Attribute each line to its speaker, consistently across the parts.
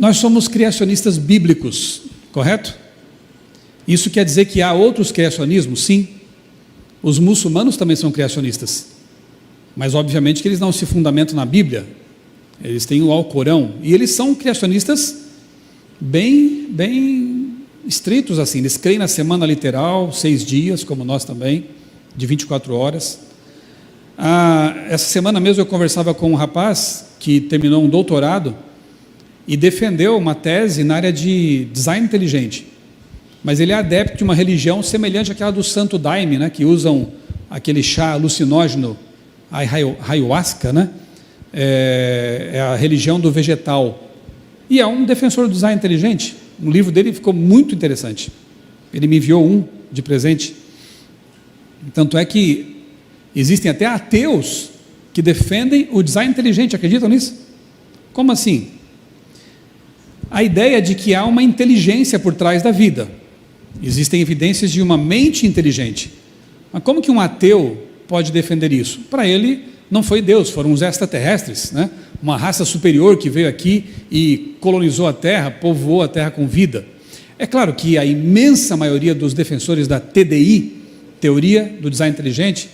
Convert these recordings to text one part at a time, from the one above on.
Speaker 1: Nós somos criacionistas bíblicos, correto? Isso quer dizer que há outros criacionismos? Sim. Os muçulmanos também são criacionistas, mas obviamente que eles não se fundamentam na Bíblia. Eles têm o Alcorão, e eles são criacionistas bem estritos assim. Eles creem na semana literal, 6 dias, como nós também, de 24 horas. Essa semana mesmo eu conversava com um rapaz que terminou um doutorado e defendeu uma tese na área de design inteligente, mas ele é adepto de uma religião semelhante àquela do Santo Daime, né, que usam aquele chá alucinógeno, a ayahuasca, né? É a religião do vegetal, e é um defensor do design inteligente. O livro dele ficou muito interessante, ele me enviou um de presente. Tanto é que existem até ateus que defendem o design inteligente, acreditam nisso? Como assim? A ideia de que há uma inteligência por trás da vida, existem evidências de uma mente inteligente, mas como que um ateu pode defender isso? Para ele não foi Deus, foram os extraterrestres, né? Uma raça superior que veio aqui e colonizou a Terra, povoou a Terra com vida. É claro que a imensa maioria dos defensores da TDI, teoria do design inteligente,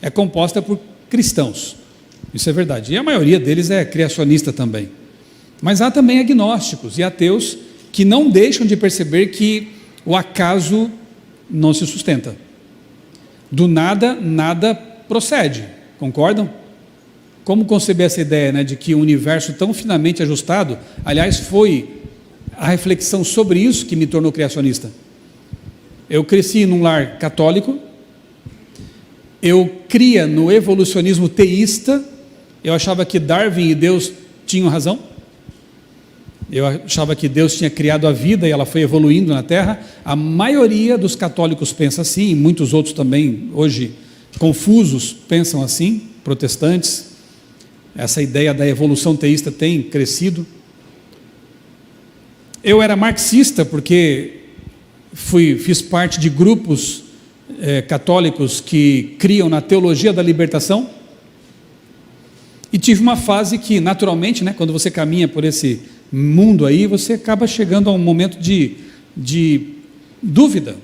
Speaker 1: é composta por cristãos, isso é verdade, e a maioria deles é criacionista também. Mas há também agnósticos e ateus que não deixam de perceber que o acaso não se sustenta. Do nada, nada procede, concordam? Como conceber essa ideia, né, de que um universo tão finamente ajustado? Aliás, foi a reflexão sobre isso que me tornou criacionista. Eu cresci num lar católico, eu cria no evolucionismo teísta, eu achava que Darwin e Deus tinham razão, eu achava que Deus tinha criado a vida e ela foi evoluindo na Terra. A maioria dos católicos pensa assim, e muitos outros também, hoje, confusos, pensam assim, protestantes. Essa ideia da evolução teísta tem crescido. Eu era marxista porque fiz parte de grupos católicos que criam na teologia da libertação, e tive uma fase que naturalmente, né, quando você caminha por esse mundo aí, você acaba chegando a um momento de dúvida,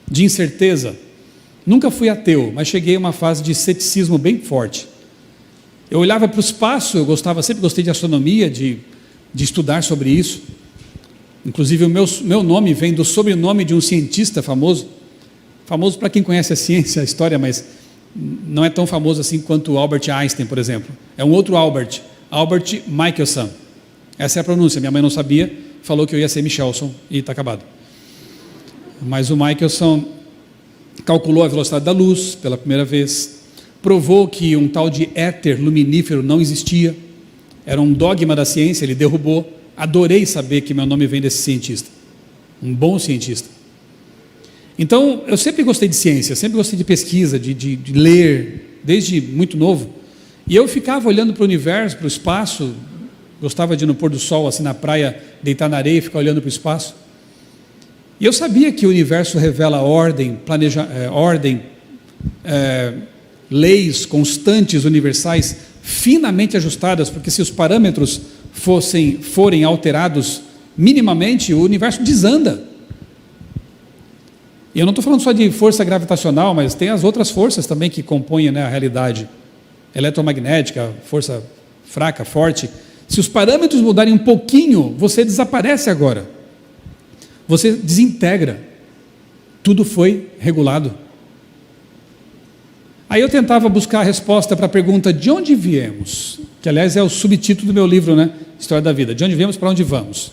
Speaker 1: de incerteza. Nunca fui ateu, mas cheguei a uma fase de ceticismo bem forte. Eu olhava para o espaço, sempre gostei de astronomia, de estudar sobre isso. Inclusive o meu nome vem do sobrenome de um cientista famoso para quem conhece a ciência, a história, mas não é tão famoso assim quanto Albert Einstein, por exemplo. É um outro Albert Michelson. Essa é a pronúncia, minha mãe não sabia, falou que eu ia ser Michelson e está acabado. Mas o Michelson calculou a velocidade da luz pela primeira vez, provou que um tal de éter luminífero não existia, era um dogma da ciência, ele derrubou. Adorei saber que meu nome vem desse cientista, um bom cientista. Então, eu sempre gostei de ciência, sempre gostei de pesquisa, de ler, desde muito novo, e eu ficava olhando para o universo, para o espaço. Gostava de ir no pôr do sol, assim na praia, deitar na areia e ficar olhando para o espaço. E eu sabia que o universo revela ordem, leis constantes, universais, finamente ajustadas, porque se os parâmetros forem alterados minimamente, o universo desanda. E eu não estou falando só de força gravitacional, mas tem as outras forças também que compõem, né, a realidade. Eletromagnética, força fraca, forte. Se os parâmetros mudarem um pouquinho, você desaparece agora. Você desintegra. Tudo foi regulado. Aí eu tentava buscar a resposta para a pergunta: de onde viemos? Que aliás é o subtítulo do meu livro, né? História da Vida. De onde viemos, para onde vamos?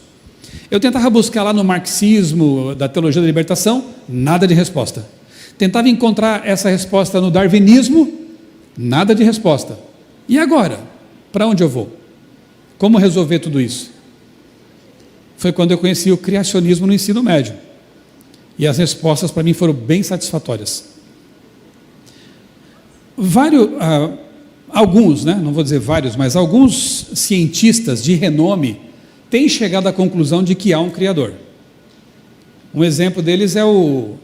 Speaker 1: Eu tentava buscar lá no marxismo, da teologia da libertação, nada de resposta. Tentava encontrar essa resposta no darwinismo, nada de resposta. E agora? Para onde eu vou? Como resolver tudo isso? Foi quando eu conheci o criacionismo no ensino médio. E as respostas para mim foram bem satisfatórias. Alguns, né, não vou dizer vários, mas alguns cientistas de renome têm chegado à conclusão de que há um Criador. Um exemplo deles é o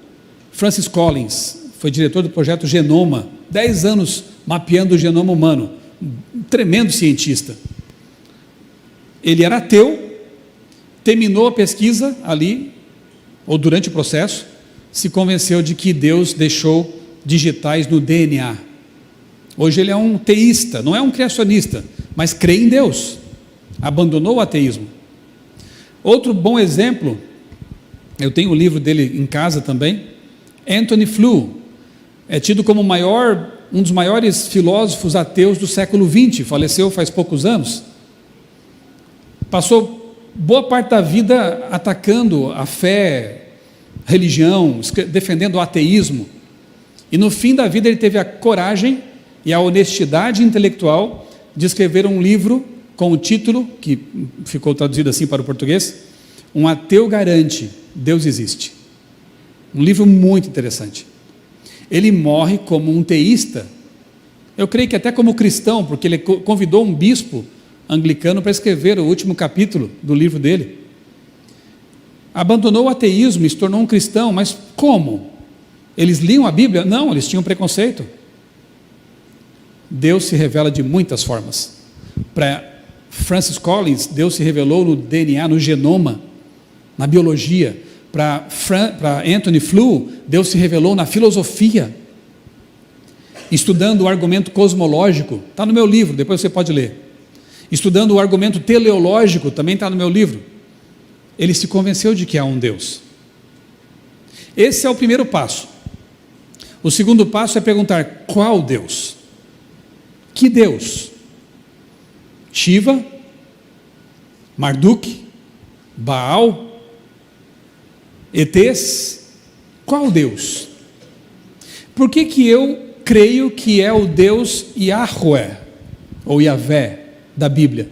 Speaker 1: Francis Collins, foi diretor do projeto Genoma, 10 anos mapeando o genoma humano, um tremendo cientista. Ele era ateu, terminou a pesquisa ali, ou durante o processo, se convenceu de que Deus deixou digitais no DNA. Hoje ele é um teísta, não é um criacionista, mas crê em Deus, abandonou o ateísmo. Outro bom exemplo, eu tenho o livro dele em casa também, Anthony Flew, é tido como um dos maiores filósofos ateus do século XX, faleceu faz poucos anos, passou boa parte da vida atacando a fé, religião, defendendo o ateísmo, e no fim da vida ele teve a coragem e a honestidade intelectual de escrever um livro com o título, que ficou traduzido assim para o português, Um Ateu Garante, Deus Existe. Um livro muito interessante. Ele morre como um teísta, eu creio que até como cristão, porque ele convidou um bispo anglicano para escrever o último capítulo do livro dele. Abandonou o ateísmo e se tornou um cristão, mas como? Eles liam a Bíblia? Não, eles tinham preconceito. Deus se revela de muitas formas. Para Francis Collins, Deus se revelou no DNA, no genoma, na biologia. Para Anthony Flew, Deus se revelou na filosofia, estudando o argumento cosmológico, está no meu livro, depois você pode ler. Estudando o argumento teleológico, também está no meu livro. Ele se convenceu de que há um Deus. Esse é o primeiro passo. O segundo passo é perguntar: qual Deus? Que Deus? Shiva? Marduk? Baal? ETs? Qual Deus? Por que eu creio que é o Deus Yahweh, ou Yahvé, da Bíblia?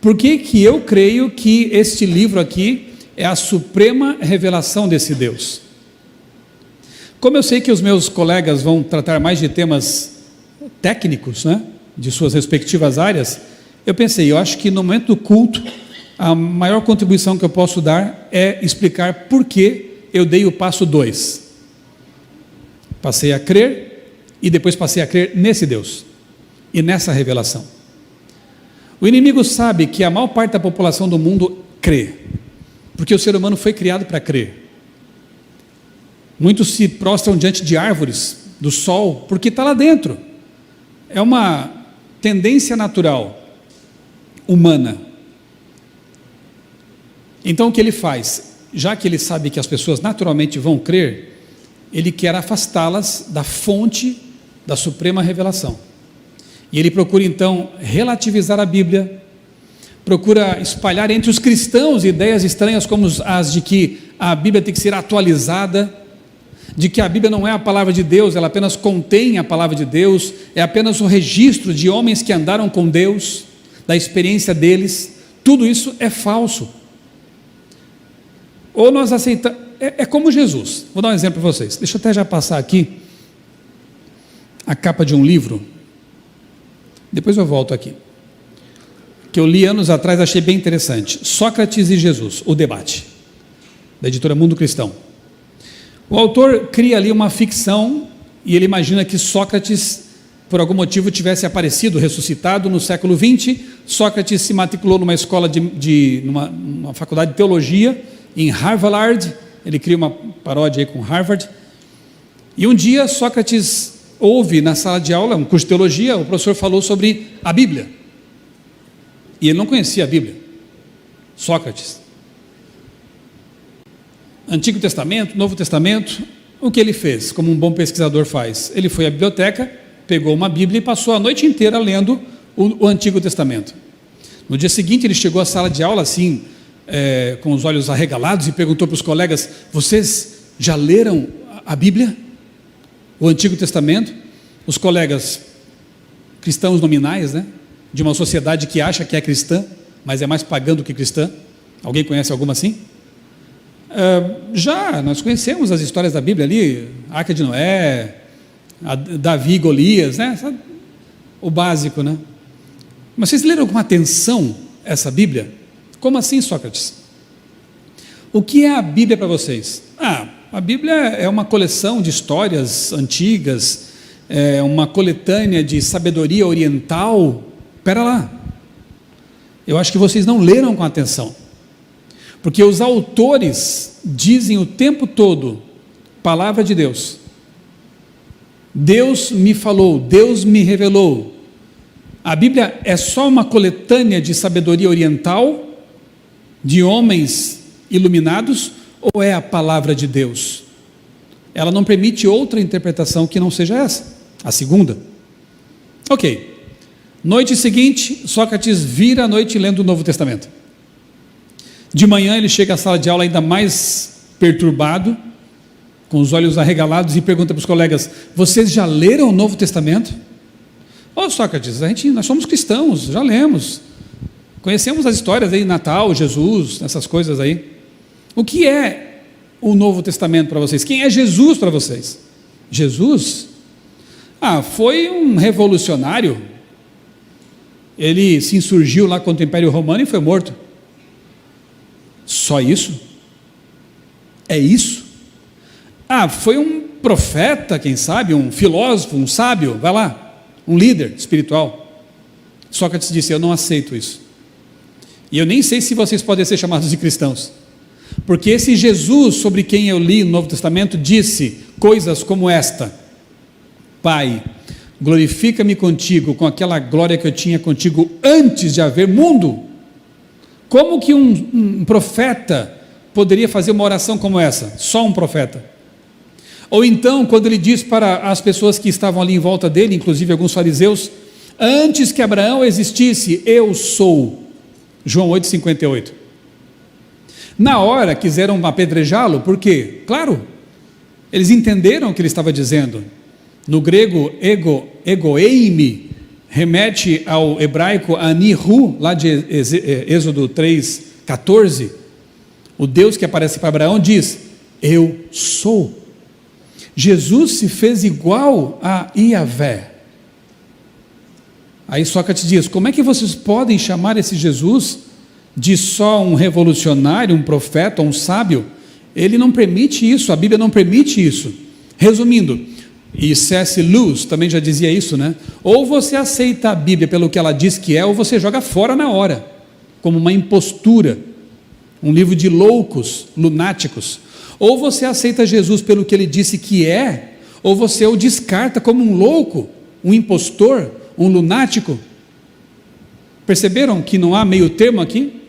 Speaker 1: Por que eu creio que este livro aqui é a suprema revelação desse Deus? Como eu sei que os meus colegas vão tratar mais de temas técnicos, né, de suas respectivas áreas, eu pensei, eu acho que no momento do culto, a maior contribuição que eu posso dar é explicar por que eu dei o passo 2. Passei a crer, e depois passei a crer nesse Deus, e nessa revelação. O inimigo sabe que a maior parte da população do mundo crê, porque o ser humano foi criado para crer. Muitos se prostram diante de árvores, do sol, porque está lá dentro. É uma tendência natural, humana. Então o que ele faz? Já que ele sabe que as pessoas naturalmente vão crer, ele quer afastá-las da fonte da suprema revelação. E ele procura então relativizar a Bíblia, procura espalhar entre os cristãos ideias estranhas como as de que a Bíblia tem que ser atualizada, de que a Bíblia não é a palavra de Deus, ela apenas contém a palavra de Deus, é apenas um registro de homens que andaram com Deus, da experiência deles. Tudo isso é falso. Ou nós aceitamos, é como Jesus. Vou dar um exemplo para vocês, deixa eu até já passar aqui a capa de um livro, depois eu volto aqui, que eu li anos atrás, achei bem interessante, Sócrates e Jesus, o debate, da editora Mundo Cristão. O autor cria ali uma ficção, e ele imagina que Sócrates, por algum motivo, tivesse aparecido, ressuscitado no século XX. Sócrates se matriculou numa escola numa faculdade de teologia, em Harvard. Ele cria uma paródia aí com Harvard, e um dia Sócrates ouve na sala de aula, um curso de teologia, o professor falou sobre a Bíblia, e ele não conhecia a Bíblia. Sócrates, Antigo Testamento, Novo Testamento. O que ele fez, como um bom pesquisador faz? Ele foi à biblioteca, pegou uma Bíblia e passou a noite inteira lendo o Antigo Testamento. No dia seguinte ele chegou à sala de aula assim, com os olhos arregalados, e perguntou para os colegas: vocês já leram a Bíblia? O Antigo Testamento? Os colegas, cristãos nominais, né, de uma sociedade que acha que é cristã, mas é mais pagã do que cristã. Alguém conhece alguma assim? Já, nós conhecemos as histórias da Bíblia ali, Arca de Noé, Davi e Golias, né? O básico, né? Mas vocês leram com atenção essa Bíblia? Como assim, Sócrates? O que é a Bíblia para vocês? A Bíblia é uma coleção de histórias antigas, é uma coletânea de sabedoria oriental. Espera lá, eu acho que vocês não leram com atenção. Porque os autores dizem o tempo todo, palavra de Deus. Deus me falou, Deus me revelou. A Bíblia é só uma coletânea de sabedoria oriental, de homens iluminados, ou é a palavra de Deus? Ela não permite outra interpretação que não seja essa, a segunda. Ok, noite seguinte, Sócrates vira a noite lendo o Novo Testamento. De manhã ele chega à sala de aula ainda mais perturbado, com os olhos arregalados, e pergunta para os colegas: vocês já leram o Novo Testamento? Ô Sócrates, nós somos cristãos, já lemos, conhecemos as histórias aí, Natal, Jesus, essas coisas aí. O que é o Novo Testamento para vocês? Quem é Jesus para vocês? Jesus? Foi um revolucionário, ele se insurgiu lá contra o Império Romano e foi morto. Só isso? É isso? Foi um profeta, quem sabe, um filósofo, um sábio, vai lá, um líder espiritual. Sócrates disse: eu não aceito isso, e eu nem sei se vocês podem ser chamados de cristãos, porque esse Jesus sobre quem eu li no Novo Testamento disse coisas como esta: Pai, glorifica-me contigo com aquela glória que eu tinha contigo antes de haver mundo. Como que um profeta poderia fazer uma oração como essa? Só um profeta. Ou então, quando ele diz para as pessoas que estavam ali em volta dele, inclusive alguns fariseus: antes que Abraão existisse, eu sou. João 8,58. Na hora quiseram apedrejá-lo, por quê? Claro, eles entenderam o que ele estava dizendo. No grego, egoeime, remete ao hebraico anihu, lá de Êxodo 3,14. O Deus que aparece para Abraão diz: eu sou. Jesus se fez igual a Iavé. Aí Sócrates diz: como é que vocês podem chamar esse Jesus de só um revolucionário, um profeta, um sábio? Ele não permite isso, a Bíblia não permite isso. Resumindo, e C.S. Lewis também já dizia isso, né? Ou você aceita a Bíblia pelo que ela diz que é, ou você joga fora na hora, como uma impostura, um livro de loucos, lunáticos. Ou você aceita Jesus pelo que ele disse que é, ou você o descarta como um louco, um impostor, um lunático. Perceberam que não há meio termo aqui?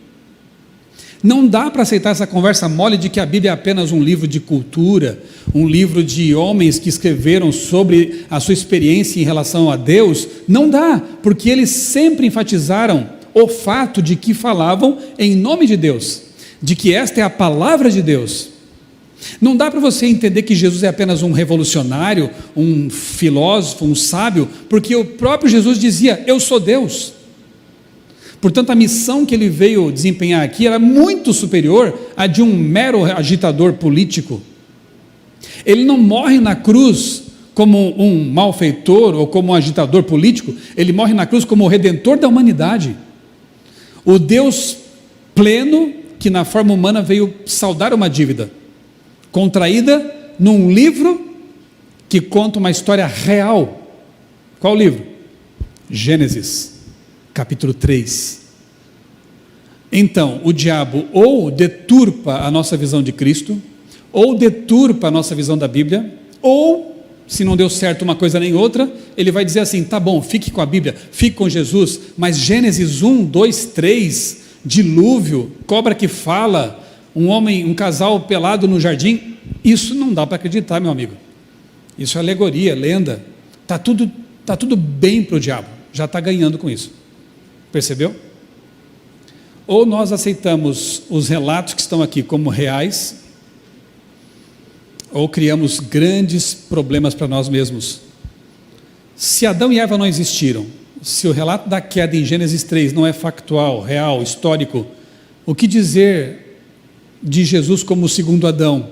Speaker 1: Não dá para aceitar essa conversa mole de que a Bíblia é apenas um livro de cultura, um livro de homens que escreveram sobre a sua experiência em relação a Deus. Não dá, porque eles sempre enfatizaram o fato de que falavam em nome de Deus, de que esta é a palavra de Deus. Não dá para você entender que Jesus é apenas um revolucionário, um filósofo, um sábio, porque o próprio Jesus dizia: eu sou Deus. Portanto, a missão que ele veio desempenhar aqui era muito superior à de um mero agitador político. Ele não morre na cruz como um malfeitor ou como um agitador político, ele morre na cruz como o redentor da humanidade. O Deus pleno que na forma humana veio saldar uma dívida contraída num livro que conta uma história real. Qual livro? Gênesis, capítulo 3. Então, o diabo ou deturpa a nossa visão de Cristo, ou deturpa a nossa visão da Bíblia, ou, se não deu certo uma coisa nem outra, ele vai dizer assim: tá bom, fique com a Bíblia, fique com Jesus, mas Gênesis 1, 2, 3, dilúvio, cobra que fala, um casal pelado no jardim, isso não dá para acreditar, meu amigo. Isso é alegoria, lenda. Está tudo bem para o diabo, já está ganhando com isso. Percebeu? Ou nós aceitamos os relatos que estão aqui como reais, ou criamos grandes problemas para nós mesmos. Se Adão e Eva não existiram, se o relato da queda em Gênesis 3 não é factual, real, histórico, o que dizer de Jesus como o segundo Adão?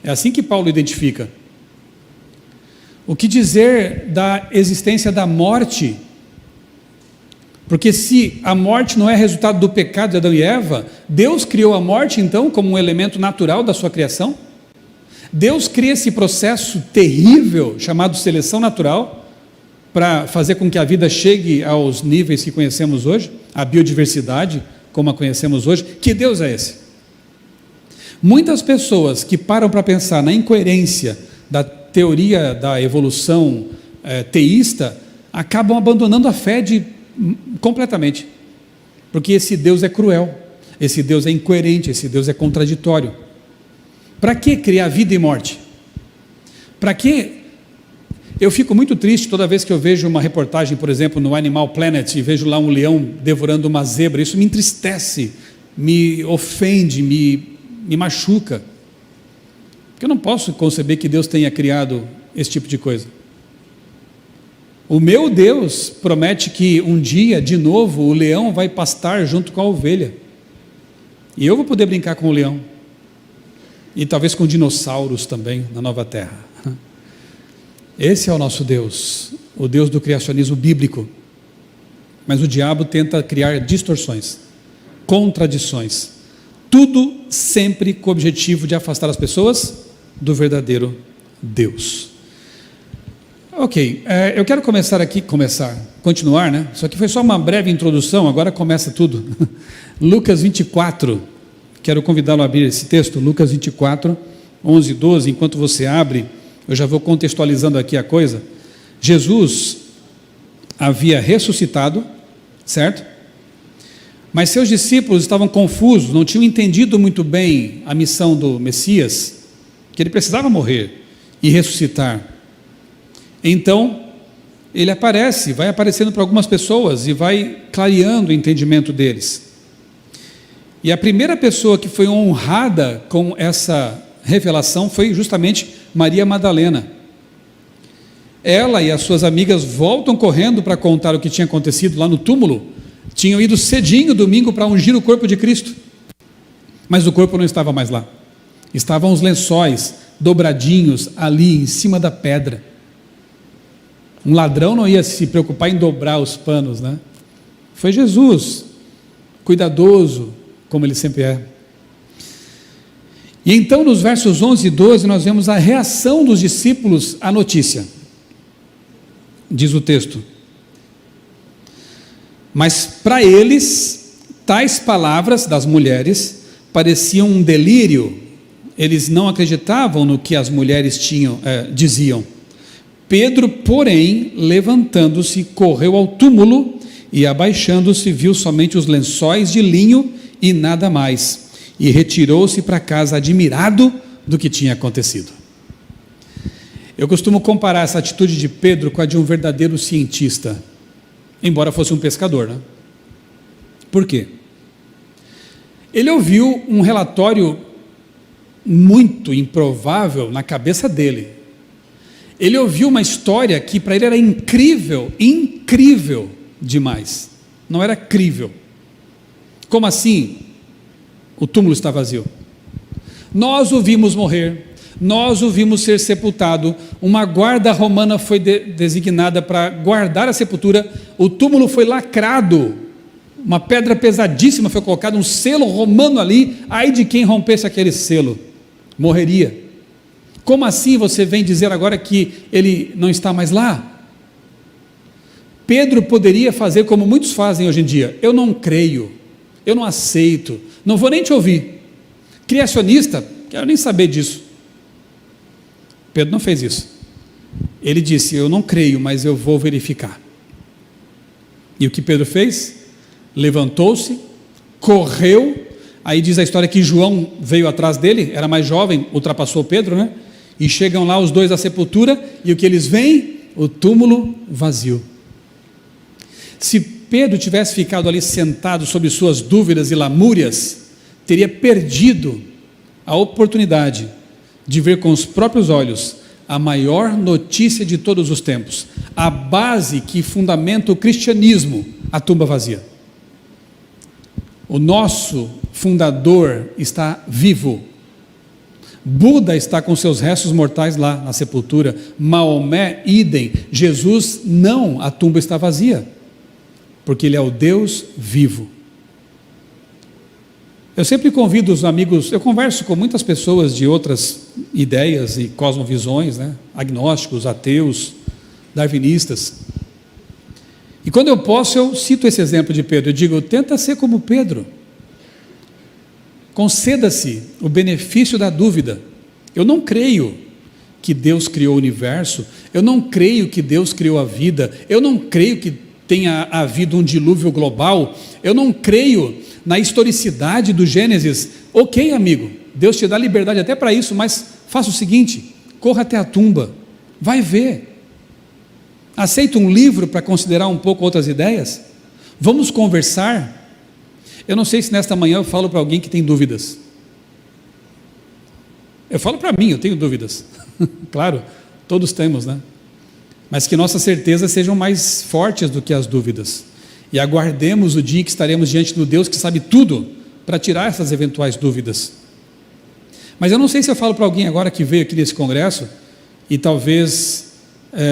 Speaker 1: É assim que Paulo identifica. O que dizer da existência da morte? Porque se a morte não é resultado do pecado de Adão e Eva, Deus criou a morte então como um elemento natural da sua criação? Deus cria esse processo terrível chamado seleção natural para fazer com que a vida chegue aos níveis que conhecemos hoje, a biodiversidade como a conhecemos hoje. Que Deus é esse? Muitas pessoas que param para pensar na incoerência da teoria da evolução teísta, acabam abandonando a fé completamente, porque esse Deus é cruel, esse Deus é incoerente, esse Deus é contraditório. Para que criar vida e morte? Para que? Eu fico muito triste toda vez que eu vejo uma reportagem, por exemplo, no Animal Planet, e vejo lá um leão devorando uma zebra. Isso me entristece, me ofende, me machuca, porque eu não posso conceber que Deus tenha criado esse tipo de coisa. O meu Deus promete que um dia, de novo, o leão vai pastar junto com a ovelha, e eu vou poder brincar com o leão, e talvez com dinossauros também, na nova terra. Esse é o nosso Deus, o Deus do criacionismo bíblico. Mas o diabo tenta criar distorções, contradições, tudo sempre com o objetivo de afastar as pessoas do verdadeiro Deus. Ok, eu quero continuar, né? Isso aqui foi só uma breve introdução, agora começa tudo. Lucas 24, quero convidá-lo a abrir esse texto, Lucas 24, 11 e 12, enquanto você abre, eu já vou contextualizando aqui a coisa. Jesus havia ressuscitado, certo? Mas seus discípulos estavam confusos, não tinham entendido muito bem a missão do Messias, que ele precisava morrer e ressuscitar. Então, ele aparece, vai aparecendo para algumas pessoas e vai clareando o entendimento deles. E a primeira pessoa que foi honrada com essa revelação foi justamente Maria Madalena. Ela e as suas amigas voltam correndo para contar o que tinha acontecido lá no túmulo. Tinham ido cedinho domingo para ungir o corpo de Cristo, mas o corpo não estava mais lá. Estavam os lençóis dobradinhos ali em cima da pedra. Um ladrão não ia se preocupar em dobrar os panos, né? Foi Jesus, cuidadoso, como ele sempre é. E então nos versos 11 e 12 nós vemos a reação dos discípulos à notícia. Diz o texto: mas para eles, tais palavras das mulheres pareciam um delírio. Eles não acreditavam no que as mulheres diziam. Pedro, porém, levantando-se, correu ao túmulo e, abaixando-se, viu somente os lençóis de linho e nada mais, e retirou-se para casa admirado do que tinha acontecido. Eu costumo comparar essa atitude de Pedro com a de um verdadeiro cientista, embora fosse um pescador, né? Por quê? Ele ouviu um relatório muito improvável na cabeça dele. Ele ouviu uma história que para ele era incrível demais. Não era crível. Como assim? O túmulo está vazio. Nós o vimos morrer, nós o vimos ser sepultado, uma guarda romana foi designada para guardar a sepultura, o túmulo foi lacrado, uma pedra pesadíssima foi colocada, um selo romano ali, ai de quem rompesse aquele selo, morreria. Como assim você vem dizer agora que ele não está mais lá? Pedro poderia fazer como muitos fazem hoje em dia: eu não creio, eu não aceito, não vou nem te ouvir. Criacionista, quero nem saber disso. Pedro não fez isso. Ele disse: eu não creio, mas eu vou verificar. E o que Pedro fez? Levantou-se, correu. Aí diz a história que João veio atrás dele, era mais jovem, ultrapassou Pedro, né? E chegam lá os dois à sepultura, e o que eles veem? O túmulo vazio. Se Pedro tivesse ficado ali sentado sobre suas dúvidas e lamúrias, teria perdido a oportunidade de ver com os próprios olhos a maior notícia de todos os tempos, a base que fundamenta o cristianismo, a tumba vazia. O nosso fundador está vivo. Buda está com seus restos mortais lá na sepultura, Maomé, idem, Jesus não, a tumba está vazia, porque ele é o Deus vivo. Eu sempre convido os amigos, eu converso com muitas pessoas de outras ideias e cosmovisões, né? Agnósticos, ateus, darwinistas, e quando eu posso, eu cito esse exemplo de Pedro, eu digo: tenta ser como Pedro. Conceda-se o benefício da dúvida. Eu não creio que Deus criou o universo, eu não creio que Deus criou a vida, eu não creio que tenha havido um dilúvio global, eu não creio na historicidade do Gênesis. Ok, amigo, Deus te dá liberdade até para isso, mas faça o seguinte: corra até a tumba, vai ver. Aceita um livro para considerar um pouco outras ideias? Vamos conversar. Eu não sei se nesta manhã eu falo para alguém que tem dúvidas. Eu falo para mim, eu tenho dúvidas. Claro, todos temos, né? Mas que nossas certezas sejam mais fortes do que as dúvidas. E aguardemos o dia em que estaremos diante do Deus que sabe tudo, para tirar essas eventuais dúvidas. Mas eu não sei se eu falo para alguém agora que veio aqui nesse congresso e talvez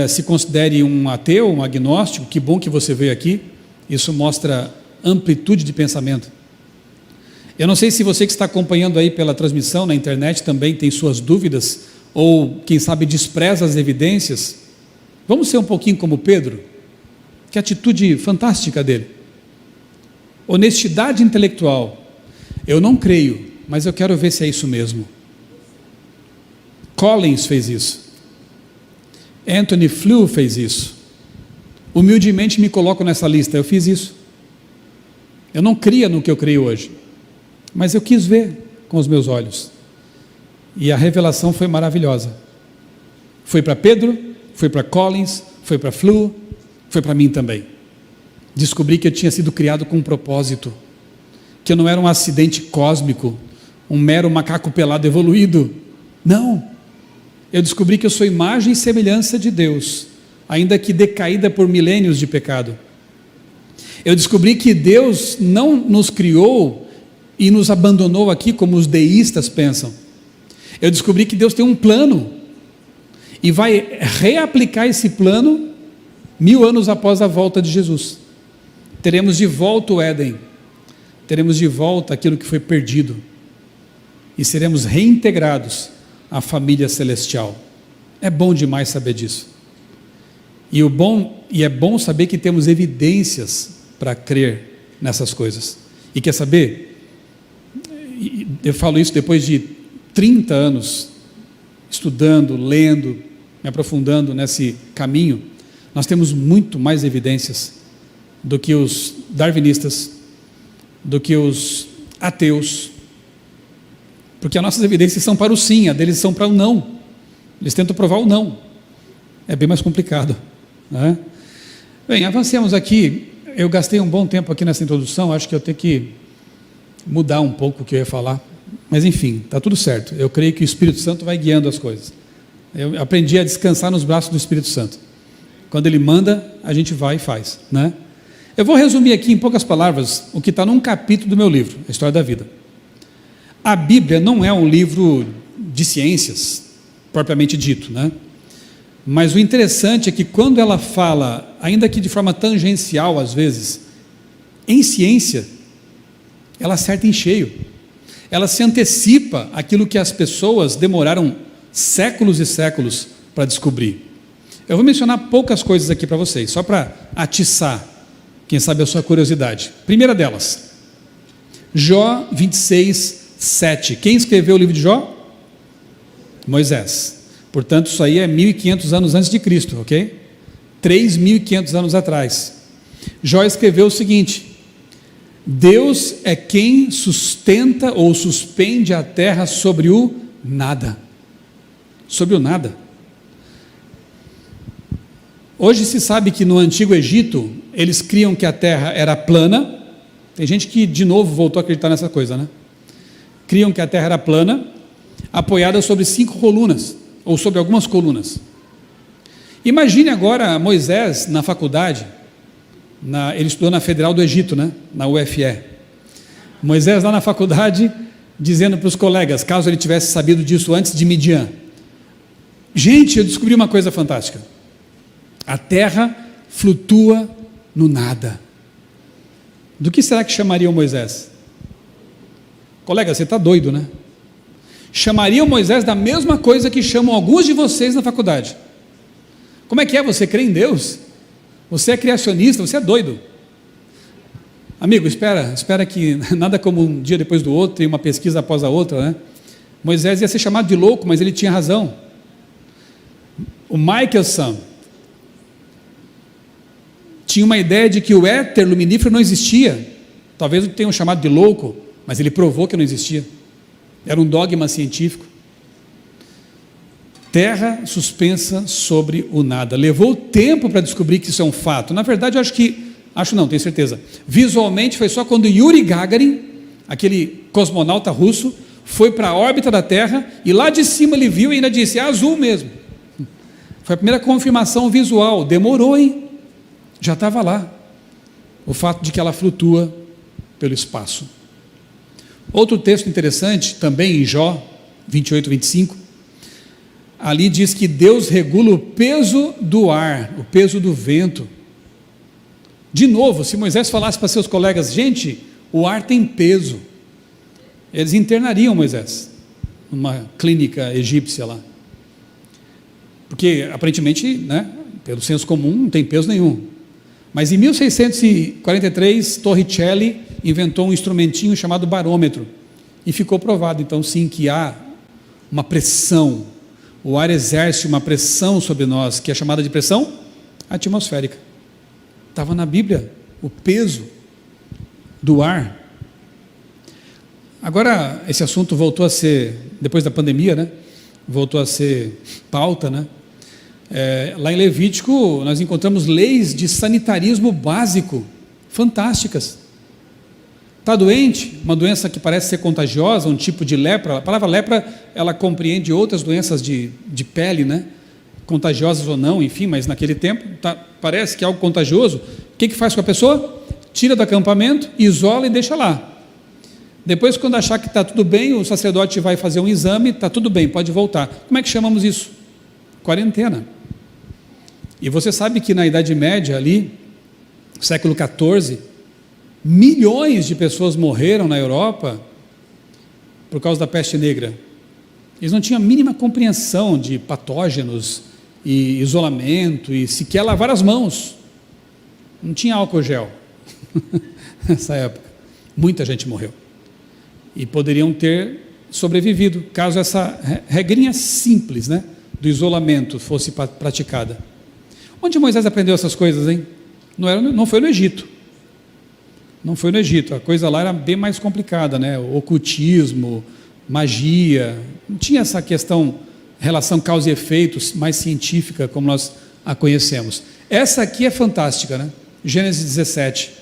Speaker 1: se considere um ateu, um agnóstico. Que bom que você veio aqui, isso mostra amplitude de pensamento. Eu não sei se você que está acompanhando aí pela transmissão na internet também tem suas dúvidas, ou quem sabe despreza as evidências. Vamos ser um pouquinho como Pedro. Que atitude fantástica dele. Honestidade intelectual. Eu não creio, mas eu quero ver se é isso mesmo. Collins fez isso. Anthony Flew fez isso. Humildemente me coloco nessa lista. Eu fiz isso. Eu não cria no que eu creio hoje, mas eu quis ver com os meus olhos. E a revelação foi maravilhosa. Foi para Pedro, foi para Collins, foi para Flew, foi para mim também. Descobri que eu tinha sido criado com um propósito, que eu não era um acidente cósmico, um mero macaco pelado evoluído. Não, eu descobri que eu sou imagem e semelhança de Deus, ainda que decaída por milênios de pecado. Eu descobri que Deus não nos criou e nos abandonou aqui como os deístas pensam. Eu descobri que Deus tem um plano e vai reaplicar esse plano 1000 anos após a volta de Jesus. Teremos de volta o Éden, teremos de volta aquilo que foi perdido e seremos reintegrados à família celestial. É bom demais saber disso. E é bom saber que temos evidências para crer nessas coisas. E quer saber? Eu falo isso depois de 30 anos estudando, lendo, me aprofundando nesse caminho. Nós temos muito mais evidências do que os darwinistas, do que os ateus, porque as nossas evidências são para o sim, a deles são para o não. Eles tentam provar o não. É bem mais complicado, né? Bem, avancemos aqui. Eu gastei um bom tempo aqui nessa introdução, acho que eu tenho que mudar um pouco o que eu ia falar, mas enfim, está tudo certo. Eu creio que o Espírito Santo vai guiando as coisas. Eu aprendi a descansar nos braços do Espírito Santo. Quando Ele manda, a gente vai e faz, né? Eu vou resumir aqui em poucas palavras o que está num capítulo do meu livro, A História da Vida. A Bíblia não é um livro de ciências, propriamente dito, né? Mas o interessante é que quando ela fala, ainda que de forma tangencial às vezes, em ciência, ela acerta em cheio. Ela se antecipa àquilo que as pessoas demoraram séculos e séculos para descobrir. Eu vou mencionar poucas coisas aqui para vocês, só para atiçar, quem sabe, a sua curiosidade. Primeira delas, Jó 26, 7. Quem escreveu o livro de Jó? Moisés. Portanto, isso aí é 1500 anos antes de Cristo, ok? 3.500 anos atrás. Jó escreveu o seguinte: Deus é quem sustenta ou suspende a terra sobre o nada. Sobre o nada. Hoje se sabe que no Antigo Egito, eles criam que a terra era plana. Tem gente que de novo voltou a acreditar nessa coisa, né? Criam que a terra era plana, apoiada sobre 5 colunas, ou sobre algumas colunas. Imagine agora Moisés na faculdade, ele estudou na Federal do Egito, né? Na UFE. Moisés lá na faculdade, dizendo para os colegas, caso ele tivesse sabido disso antes de Midian: gente, eu descobri uma coisa fantástica. A terra flutua no nada. Do que será que chamariam Moisés? Colega, você está doido, né? Chamariam Moisés da mesma coisa que chamam alguns de vocês na faculdade. Como é que é? Você crê em Deus? Você é criacionista? Você é doido? Amigo, espera que nada como um dia depois do outro e uma pesquisa após a outra, né? Moisés ia ser chamado de louco, mas ele tinha razão. O Michelson tinha uma ideia de que o éter luminífero não existia. Talvez o tenham chamado de louco, mas ele provou que não existia. Era um dogma científico. Terra suspensa sobre o nada. Levou tempo para descobrir que isso é um fato. Na verdade, tenho certeza. Visualmente foi só quando Yuri Gagarin, aquele cosmonauta russo, foi para a órbita da Terra e lá de cima ele viu e ainda disse: é azul mesmo. Foi a primeira confirmação visual. Demorou, hein? Já estava lá. O fato de que ela flutua pelo espaço. Outro texto interessante, também em Jó 28, 25, ali diz que Deus regula o peso do ar, o peso do vento. De novo, se Moisés falasse para seus colegas: gente, o ar tem peso, eles internariam Moisés numa clínica egípcia lá, porque aparentemente, né, pelo senso comum, não tem peso nenhum. Mas em 1643, Torricelli inventou um instrumentinho chamado barômetro, e ficou provado então sim que há uma pressão, o ar exerce uma pressão sobre nós, que é chamada de pressão atmosférica. Estava na Bíblia o peso do ar. Agora esse assunto voltou a ser, depois da pandemia, né, voltou a ser pauta, né? Lá em Levítico nós encontramos leis de sanitarismo básico, fantásticas. Está doente, uma doença que parece ser contagiosa, um tipo de lepra. A palavra lepra, ela compreende outras doenças de pele, né? Contagiosas ou não, enfim, mas naquele tempo parece que é algo contagioso. O que faz com a pessoa? Tira do acampamento, isola e deixa lá. Depois, quando achar que está tudo bem, o sacerdote vai fazer um exame, está tudo bem, pode voltar. Como é que chamamos isso? Quarentena. E você sabe que na Idade Média ali, século XIV, milhões de pessoas morreram na Europa por causa da peste negra. Eles não tinham a mínima compreensão de patógenos e isolamento e sequer lavar as mãos. Não tinha álcool gel nessa época. Muita gente morreu e poderiam ter sobrevivido caso essa regrinha simples, né, do isolamento fosse praticada. Onde Moisés aprendeu essas coisas, hein? Não foi no Egito. Não foi no Egito. A coisa lá era bem mais complicada, né? O ocultismo, magia, não tinha essa questão, relação causa e efeito mais científica como nós a conhecemos. Essa aqui é fantástica, né? Gênesis 17.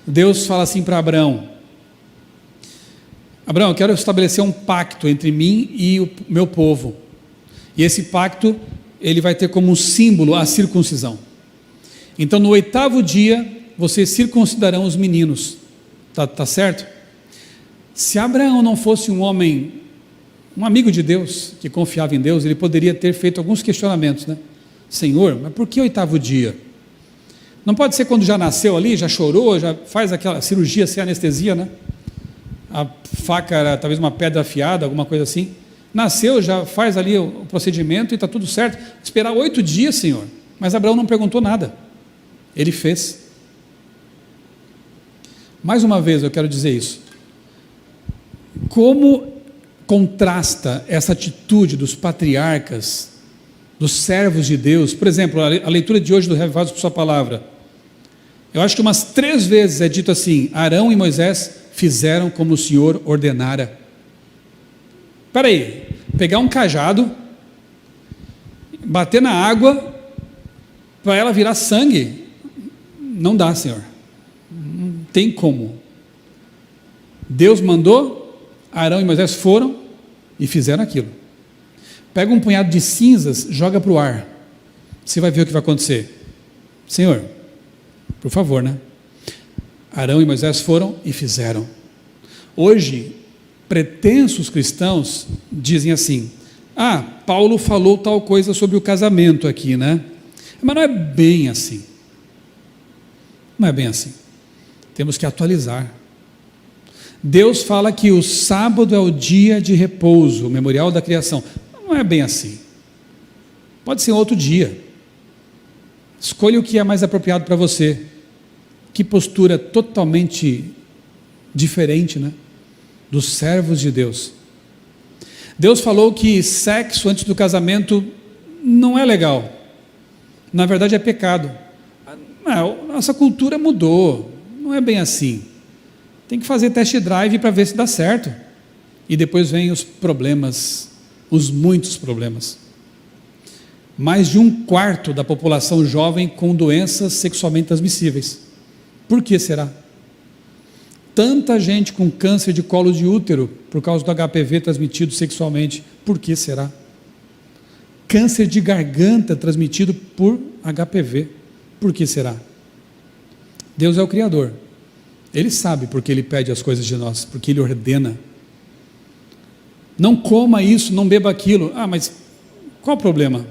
Speaker 1: Deus fala assim para Abraão: Abraão, eu quero estabelecer um pacto entre mim e o meu povo. E esse pacto, ele vai ter como um símbolo a circuncisão. Então, no 8º dia, vocês circuncidarão os meninos. Tá certo? Se Abraão não fosse um homem, um amigo de Deus, que confiava em Deus, ele poderia ter feito alguns questionamentos, né? Senhor, mas por que 8º dia? Não pode ser quando já nasceu ali, já chorou, já faz aquela cirurgia sem anestesia, né? A faca era talvez uma pedra afiada, alguma coisa assim. Nasceu, já faz ali o procedimento e está tudo certo. Esperar 8 dias, Senhor. Mas Abraão não perguntou nada. Ele fez. Mais uma vez eu quero dizer isso. Como contrasta essa atitude dos patriarcas, dos servos de Deus? Por exemplo, a leitura de hoje do Revivados por sua palavra. Eu acho que umas 3 vezes é dito assim: Arão e Moisés fizeram como o Senhor ordenara. Espera aí, pegar um cajado, bater na água, para ela virar sangue, não dá, Senhor. Não tem como. Deus mandou, Arão e Moisés foram e fizeram aquilo. Pega um punhado de cinzas, joga para o ar, você vai ver o que vai acontecer. Senhor, por favor, né? Arão e Moisés foram e fizeram. Hoje, pretensos cristãos dizem assim: Paulo falou tal coisa sobre o casamento aqui, né? Mas não é bem assim. Não é bem assim. Temos que atualizar. Deus fala que o sábado é o dia de repouso, o memorial da criação. Não é bem assim. Pode ser outro dia. Escolha o que é mais apropriado para você. O Que postura totalmente diferente, né? Dos servos de Deus. Deus falou que sexo antes do casamento não é legal. Na verdade é pecado. Nossa cultura mudou. Não é bem assim. Tem que fazer test drive para ver se dá certo. E depois vem os problemas, os muitos problemas. Mais de 1/4 da população jovem com doenças sexualmente transmissíveis. Por que será? Tanta gente com câncer de colo de útero por causa do HPV transmitido sexualmente. Por que será? Câncer de garganta transmitido por HPV. Por que será? Deus é o Criador. Ele sabe porque Ele pede as coisas de nós, porque Ele ordena. Não coma isso, não beba aquilo. Mas qual o problema?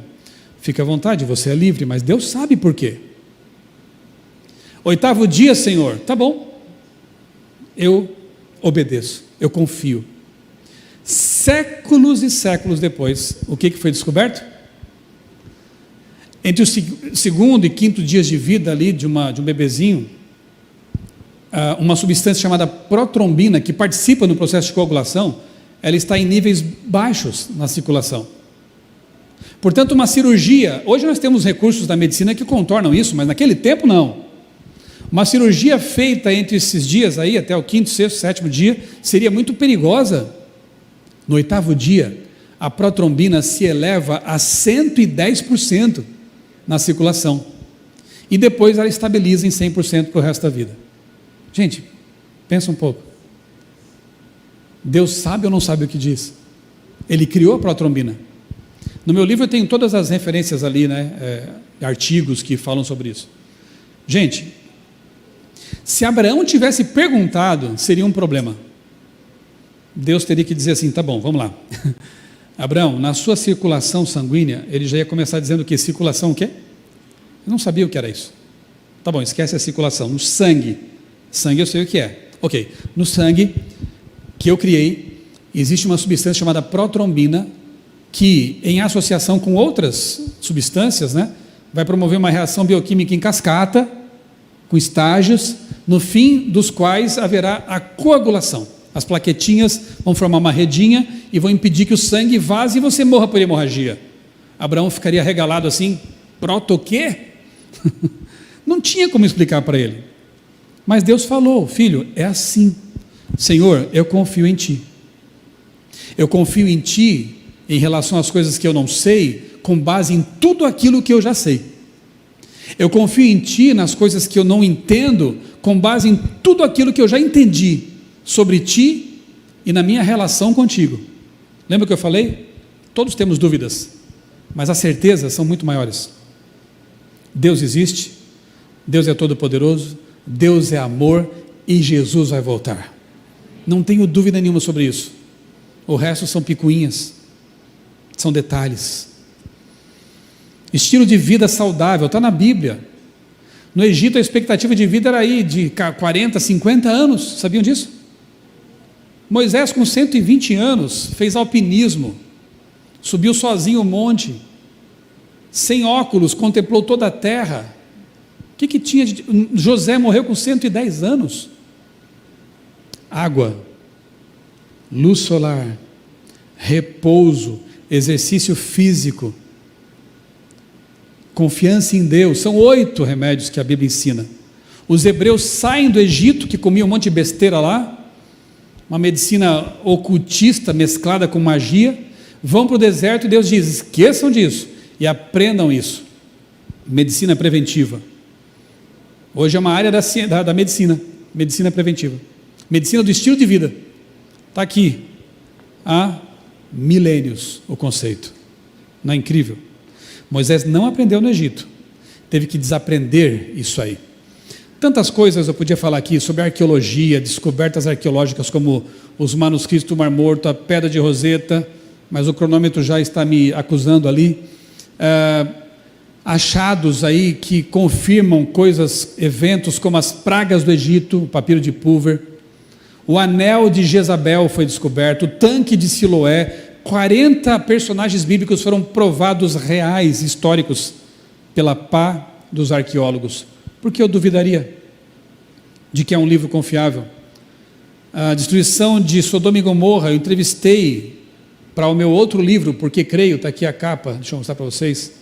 Speaker 1: Fique à vontade, você é livre, mas Deus sabe por quê. 8º dia, Senhor, tá bom. Eu obedeço, eu confio. Séculos e séculos depois, o que foi descoberto? Entre o 2º e 5º dias de vida ali de um bebezinho, uma substância chamada protrombina, que participa no processo de coagulação, ela está em níveis baixos na circulação. Portanto, uma cirurgia, hoje nós temos recursos da medicina que contornam isso, mas naquele tempo não. Uma cirurgia feita entre esses dias aí, até o 5º, 6º, 7º dia, seria muito perigosa. No 8º dia, a protrombina se eleva a 110% na circulação. E depois ela estabiliza em 100% para o resto da vida. Gente, pensa um pouco. Deus sabe ou não sabe o que diz? Ele criou a protrombina. No meu livro eu tenho todas as referências ali, artigos que falam sobre isso. Gente, se Abraão tivesse perguntado, seria um problema. Deus teria que dizer assim, tá bom, vamos lá. Abraão, na sua circulação sanguínea, ele já ia começar dizendo o quê? Circulação o quê? Eu não sabia o que era isso. Tá bom, esquece a circulação. No sangue, sangue eu sei o que é. Ok, no sangue que eu criei, existe uma substância chamada protrombina, que em associação com outras substâncias, vai promover uma reação bioquímica em cascata, com estágios, no fim dos quais haverá a coagulação. As plaquetinhas vão formar uma redinha e vão impedir que o sangue vaze e você morra por hemorragia. Abraão ficaria regalado assim, proto o quê? Não tinha como explicar para ele. Mas Deus falou, filho, é assim. Senhor, eu confio em Ti. Eu confio em Ti em relação às coisas que eu não sei, com base em tudo aquilo que eu já sei. Eu confio em Ti nas coisas que eu não entendo, com base em tudo aquilo que eu já entendi sobre Ti e na minha relação contigo. Lembra que eu falei? Todos temos dúvidas, mas as certezas são muito maiores. Deus existe, Deus é todo-poderoso, Deus é amor e Jesus vai voltar. Não tenho dúvida nenhuma sobre isso. O resto são picuinhas, são detalhes. Estilo de vida saudável, está na Bíblia. No Egito a expectativa de vida era aí de 40, 50 anos, sabiam disso? Moisés com 120 anos fez alpinismo, subiu sozinho o monte, sem óculos, contemplou toda a terra. O que tinha de... José morreu com 110 anos. Água, luz solar, repouso, exercício físico, confiança em Deus, são 8 remédios que a Bíblia ensina. Os hebreus saem do Egito, que comiam um monte de besteira lá, uma medicina ocultista mesclada com magia, vão para o deserto e Deus diz, esqueçam disso e aprendam isso. Medicina preventiva. Hoje é uma área da medicina, medicina preventiva. Medicina do estilo de vida. Está aqui, há milênios o conceito. Não é incrível? Moisés não aprendeu no Egito, teve que desaprender isso aí. Tantas coisas eu podia falar aqui sobre arqueologia, descobertas arqueológicas como os manuscritos do Mar Morto, a Pedra de Roseta, mas o cronômetro já está me acusando ali. Achados aí que confirmam coisas, eventos como as pragas do Egito, o papiro de Pulver, o anel de Jezabel foi descoberto, o tanque de Siloé, 40 personagens bíblicos foram provados reais, históricos, pela pá dos arqueólogos. Por que eu duvidaria? de que é um livro confiável. A destruição de Sodoma e Gomorra, eu entrevistei para o meu outro livro, Porque Creio, está aqui a capa, deixa eu mostrar para vocês.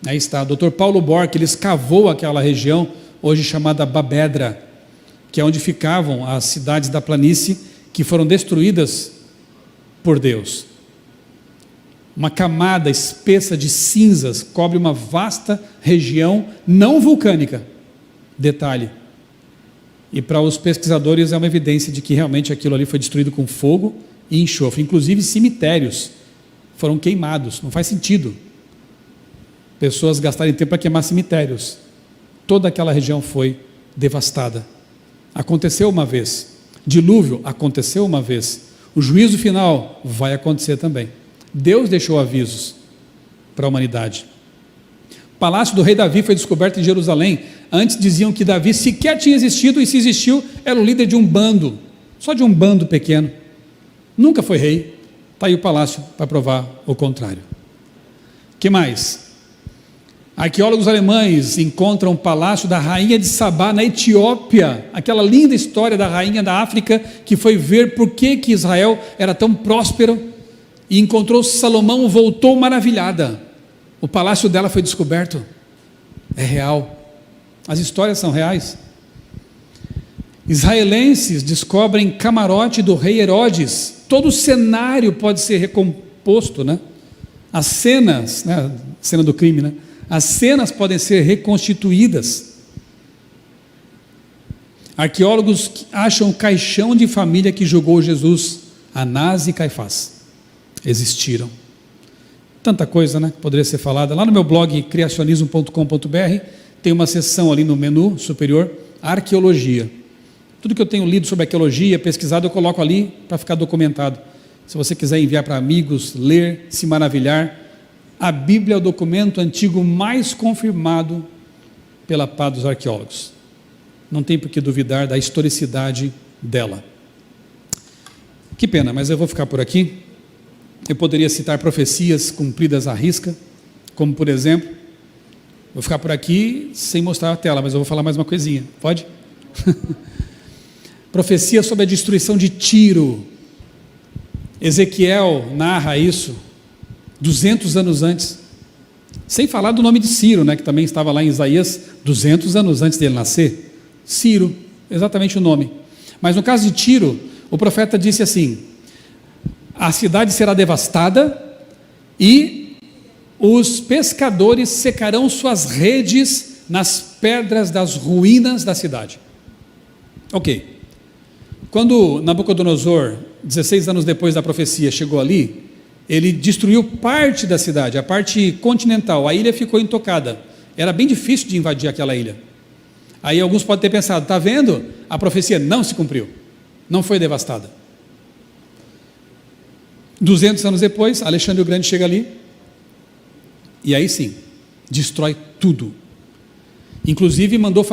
Speaker 1: Aí está, o Dr. Paulo Bork, ele escavou aquela região, hoje chamada Babedra, que é onde ficavam as cidades da planície, que foram destruídas por Deus. Uma camada espessa de cinzas cobre uma vasta região não vulcânica. Detalhe. E para os pesquisadores é uma evidência de que realmente aquilo ali foi destruído com fogo e enxofre. Inclusive cemitérios foram queimados. Não faz sentido pessoas gastarem tempo para queimar cemitérios. Toda aquela região foi devastada. Aconteceu uma vez. Dilúvio aconteceu uma vez. O juízo final vai acontecer também. Deus deixou avisos para a humanidade. O palácio do rei Davi foi descoberto em Jerusalém. Antes diziam que Davi sequer tinha existido, e se existiu, era o líder de um bando, só de um bando pequeno. Nunca foi rei. Está aí o palácio para provar o contrário. O que mais? Arqueólogos alemães encontram o palácio da rainha de Sabá na Etiópia, aquela linda história da rainha da África que foi ver por que Israel era tão próspero e encontrou Salomão, voltou maravilhada. O palácio dela foi descoberto. É real. As histórias são reais. Israelenses descobrem camarote do rei Herodes. Todo o cenário pode ser recomposto, né? As cenas, né? Cena do crime, né? As cenas podem ser reconstituídas. Arqueólogos acham o caixão de família que julgou Jesus, Anás e Caifás. Existiram. Tanta coisa, né, que poderia ser falada. Lá no meu blog criacionismo.com.br tem uma seção ali no menu superior, arqueologia. Tudo que eu tenho lido sobre arqueologia, pesquisado, eu coloco ali para ficar documentado. Se você quiser enviar para amigos, ler, se maravilhar, a Bíblia é o documento antigo mais confirmado pela pá dos arqueólogos. Não tem por que duvidar da historicidade dela. Que pena, mas eu vou ficar por aqui. Eu poderia citar profecias cumpridas à risca, como por exemplo, vou ficar por aqui sem mostrar a tela, mas eu vou falar mais uma coisinha, pode? Profecia sobre a destruição de Tiro. Ezequiel narra isso 200 anos antes, sem falar do nome de Ciro, né, que também estava lá em Isaías 200 anos antes dele nascer. Ciro, exatamente o nome. Mas no caso de Tiro, o profeta disse assim: a cidade será devastada e os pescadores secarão suas redes nas pedras das ruínas da cidade. Ok. Quando Nabucodonosor, 16 anos depois da profecia, chegou ali, ele destruiu parte da cidade, a parte continental. A ilha ficou intocada. Era bem difícil de invadir aquela ilha. Aí alguns podem ter pensado: está vendo? A profecia não se cumpriu. Não foi devastada. 200 anos depois, Alexandre o Grande chega ali, e aí sim, destrói tudo. Inclusive mandou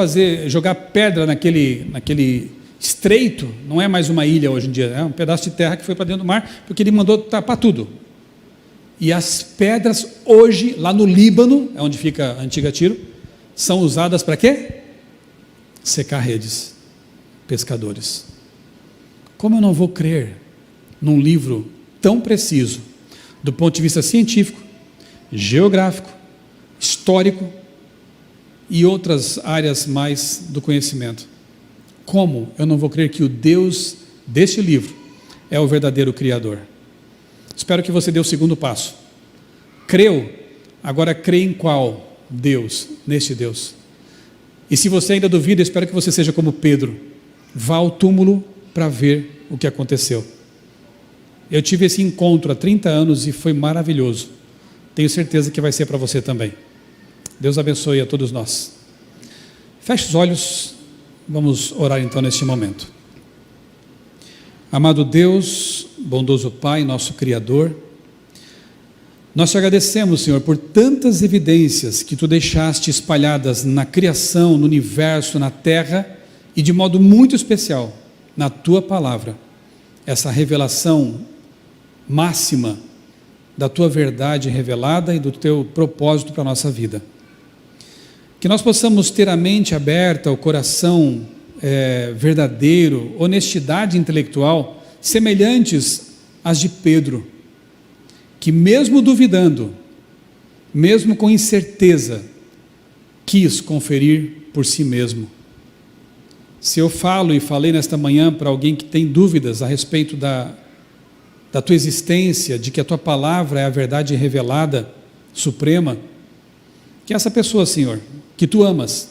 Speaker 1: jogar pedra naquele estreito. Não é mais uma ilha hoje em dia, é um pedaço de terra que foi para dentro do mar, porque ele mandou tapar tudo. E as pedras hoje, lá no Líbano, é onde fica a antiga Tiro, são usadas para quê? Secar redes, pescadores. Como eu não vou crer num livro tão preciso, do ponto de vista científico, geográfico, histórico e outras áreas mais do conhecimento? Como eu não vou crer que o Deus deste livro é o verdadeiro Criador? Espero que você dê o segundo passo. Creu, agora crê em qual Deus? Neste Deus. E se você ainda duvida, espero que você seja como Pedro. Vá ao túmulo para ver o que aconteceu. Eu tive esse encontro há 30 anos e foi maravilhoso. Tenho certeza que vai ser para você também. Deus abençoe a todos nós. Feche os olhos, vamos orar então neste momento. Amado Deus, bondoso Pai, nosso Criador, nós te agradecemos, Senhor, por tantas evidências que Tu deixaste espalhadas na criação, no universo, na terra, e de modo muito especial, na Tua palavra, essa revelação máxima da Tua verdade revelada e do Teu propósito para a nossa vida. Que nós possamos ter a mente aberta, o coração verdadeiro, honestidade intelectual, semelhantes às de Pedro, que mesmo duvidando, mesmo com incerteza, quis conferir por si mesmo. Se eu falo e falei nesta manhã para alguém que tem dúvidas a respeito da tua existência, de que a tua palavra é a verdade revelada, suprema, que essa pessoa, Senhor, que tu amas,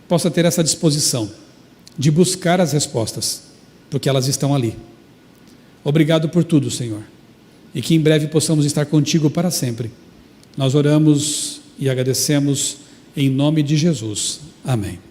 Speaker 1: possa ter essa disposição de buscar as respostas, porque elas estão ali. Obrigado por tudo, Senhor, e que em breve possamos estar contigo para sempre. Nós oramos e agradecemos em nome de Jesus. Amém.